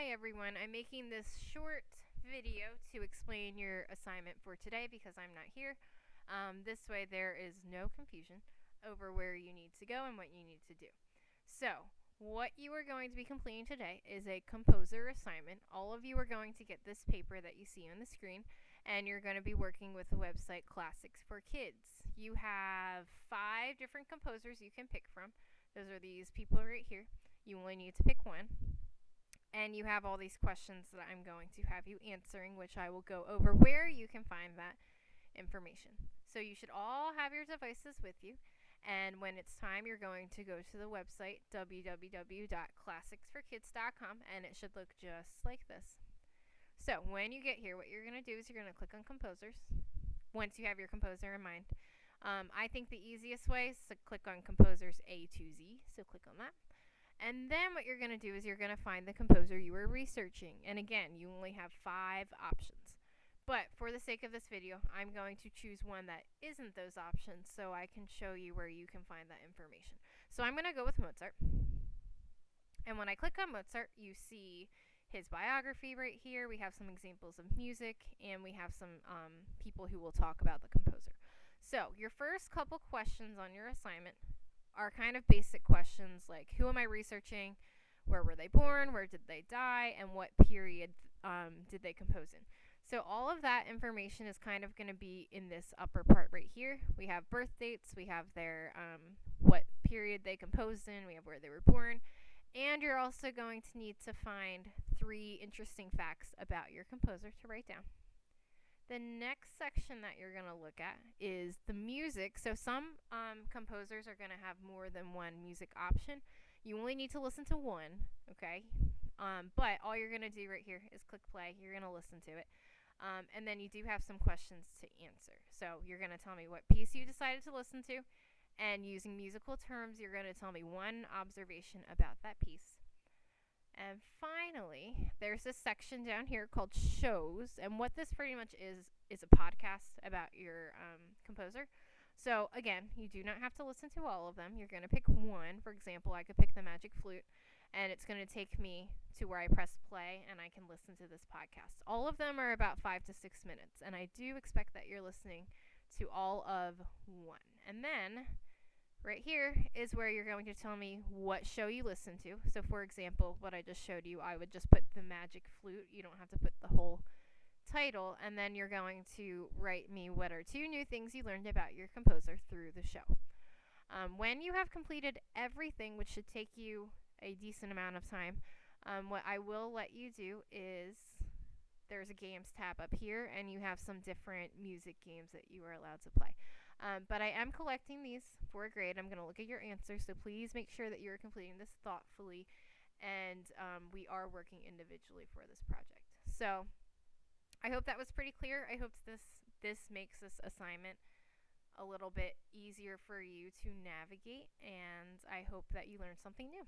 Hi everyone, I'm making this short video to explain your assignment for today because I'm not here. This way there is no confusion over where you need to go and what you need to do. So, what you are going to be completing today is a composer assignment. All of you are going to get this paper that you see on the screen, and you're going to be working with the website Classics for Kids. You have 5 different composers you can pick from. Those are these people right here. You only need to pick one. And you have all these questions that I'm going to have you answering, which I will go over where you can find that information. So you should all have your devices with you, and when it's time, you're going to go to the website www.classicsforkids.com, and it should look just like this. So when you get here, what you're going to do is you're going to click on Composers once you have your composer in mind. I think the easiest way is to click on Composers A to Z, so click on that. And then what you're going to do is you're going to find the composer you were researching. And again, you only have 5 options. But for the sake of this video, I'm going to choose one that isn't those options so I can show you where you can find that information. So I'm going to go with Mozart. And when I click on Mozart, you see his biography right here. We have some examples of music, and we have some people who will talk about the composer. So your first couple questions on your assignment are kind of basic questions like, who am I researching, where were they born, where did they die, and what period did they compose in. So all of that information is kind of going to be in this upper part right here. We have birth dates, we have their what period they composed in, we have where they were born, and you're also going to need to find 3 interesting facts about your composer to write down. The next section that you're going to look at is the music. So some composers are going to have more than one music option. You only need to listen to one, okay? But all you're going to do right here is click play. You're going to listen to it. And then you do have some questions to answer. So you're going to tell me what piece you decided to listen to. And using musical terms, you're going to tell me one observation about that piece. And finally, there's this section down here called shows, and what this pretty much is a podcast about your composer. So again, you do not have to listen to all of them. You're going to pick one. For example, I could pick the Magic Flute, and it's going to take me to where I press play, and I can listen to this podcast. All of them are about 5 to 6 minutes, and I do expect that you're listening to all of one. And then right here is where you're going to tell me what show you listen to. So for example, what I just showed you, I would just put the Magic Flute. You don't have to put the whole title. And then you're going to write me what are 2 new things you learned about your composer through the show. When you have completed everything, which should take you a decent amount of time, what I will let you do is there's a games tab up here, and you have some different music games that you are allowed to play. But I am collecting these for a grade. I'm going to look at your answers, so please make sure that you're completing this thoughtfully, and we are working individually for this project. So I hope that was pretty clear. I hope this makes this assignment a little bit easier for you to navigate, and I hope that you learned something new.